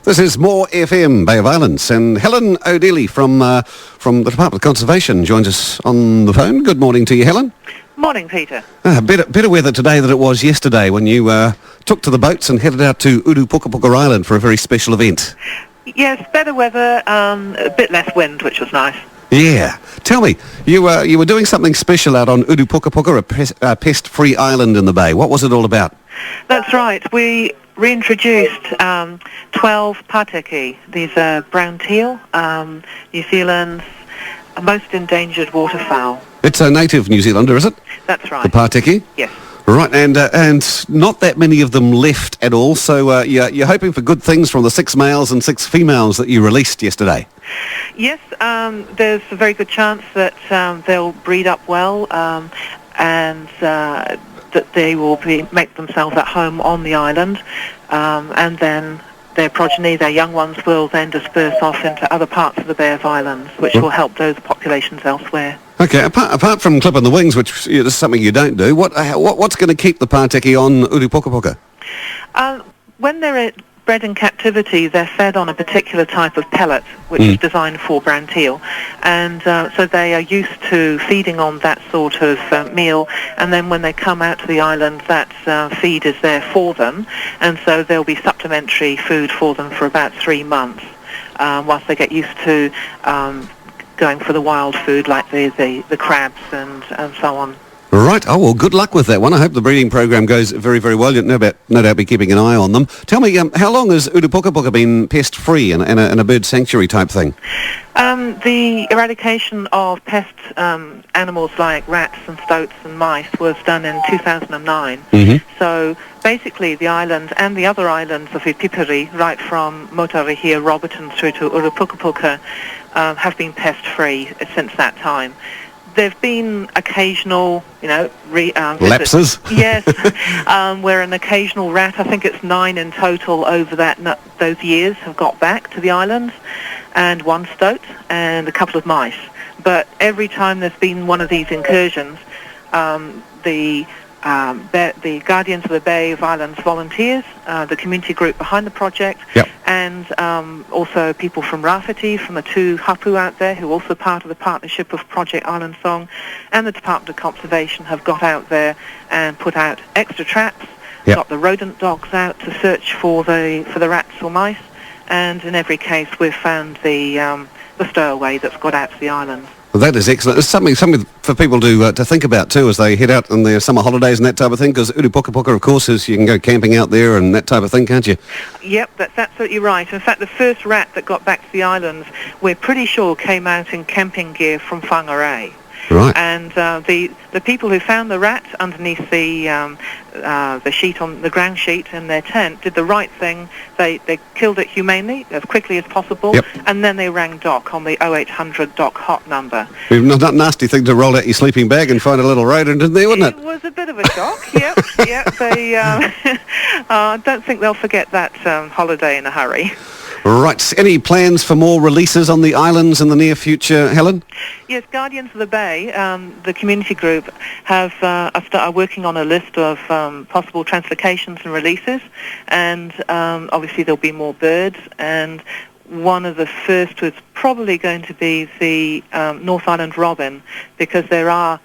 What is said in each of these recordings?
This is MoreFM, Bay of Islands, and Helen O'Deely from the Department of Conservation joins us on the phone. Good morning to you, Helen. Morning, Peter. Better weather today than it was yesterday when you took to the boats and headed out to Puka Island for a very special event. Yes, better weather, a bit less wind, which was nice. Yeah. Tell me, you were doing something special out on Puka, a pest-free island in the bay. What was it all about? That's right. We reintroduced 12 Pateke. These are brown teal, New Zealand's most endangered waterfowl. It's a native New Zealander, is it? That's right. The Pateke? Yes. Right, and not that many of them left at all, so you're hoping for good things from the 6 males and 6 females that you released yesterday. Yes, there's a very good chance that they'll breed up well and that they will make themselves at home on the island, and then their progeny, their young ones, will then disperse off into other parts of the Bay of Islands, which will help those populations elsewhere. Okay, apart from clipping the wings, which is something you don't do, what's going to keep the Pateke on Puka? When they're bred in captivity, they're fed on a particular type of pellet, which is designed for brown teal, and so they are used to feeding on that sort of meal, and then when they come out to the island, that feed is there for them, and so there'll be supplementary food for them for about 3 months, whilst they get used to going for the wild food like the crabs and so on. Right. Oh, well, good luck with that one. I hope the breeding program goes very, very well. You'll no doubt be keeping an eye on them. Tell me, how long has Puka been pest-free and a bird sanctuary type thing? The eradication of pest animals like rats and stoats and mice was done in 2009. Mm-hmm. So basically the island and the other islands of Ipipiri, right from Motarihia, Roberton through to Puka, have been pest-free since that time. There've been occasional, lapses? Yes, where an occasional rat, I think it's 9 in total over those years, have got back to the islands, and 1 stoat and a couple of mice. But every time there's been one of these incursions, the Guardians of the Bay of Islands volunteers, the community group behind the project, yep, and also people from Rafiti, from the 2 hapu out there, who are also part of the partnership of Project Island Song, and the Department of Conservation have got out there and put out extra traps, yep, got the rodent dogs out to search for the rats or mice, and in every case we've found the stowaway that's got out to the island. Well, that is excellent. It's something for people to think about too as they head out on their summer holidays and that type of thing, because Puka, of course, is you can go camping out there and that type of thing, can't you? Yep, that's absolutely right. In fact, the first rat that got back to the islands, we're pretty sure came out in camping gear from Whangarei. Right. And the people who found the rat underneath the sheet, on the ground sheet in their tent, did the right thing. They killed it humanely as quickly as possible, yep, and then they rang DOC on the 0800 DOC hot number. Not a nasty thing to roll out your sleeping bag and find a little rodent in there, wouldn't it? It was a bit of a shock. Yep. They don't think they'll forget that holiday in a hurry. Right. Any plans for more releases on the islands in the near future, Helen? Yes, Guardians of the Bay, the community group, are working on a list of possible translocations and releases, and obviously there'll be more birds, and one of the first was probably going to be the North Island robin, because there are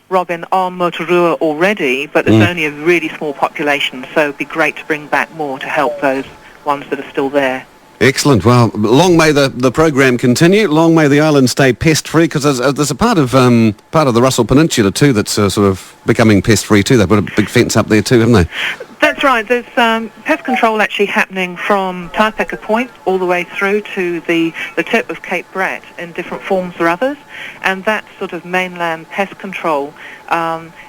robin on Moturua already, but there's only a really small population, so it'd be great to bring back more to help those ones that are still there. Excellent. Well, long may the program continue. Long may the island stay pest-free, because there's a part of the Russell Peninsula too that's sort of becoming pest-free too. They've put a big fence up there too, haven't they? That's right. There's pest control actually happening from Pateke Point all the way through to the tip of Cape Brett in different forms or others, and that sort of mainland pest control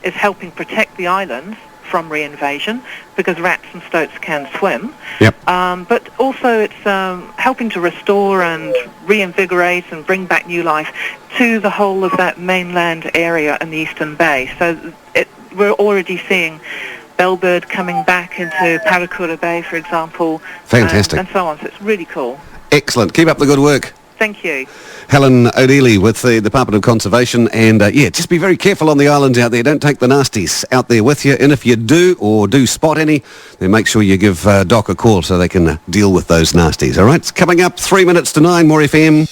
is helping protect the islands from reinvasion, because rats and stoats can swim. Yep. But also it's helping to restore and reinvigorate and bring back new life to the whole of that mainland area in the Eastern Bay. So we're already seeing bellbird coming back into Parakura Bay, for example. Fantastic. And so on. So it's really cool. Excellent. Keep up the good work. Thank you. Helen O'Deely with the Department of Conservation, and just be very careful on the islands out there. Don't take the nasties out there with you, and if you do or do spot any, then make sure you give Doc a call so they can deal with those nasties. All right, it's coming up 9:03, MoreFM.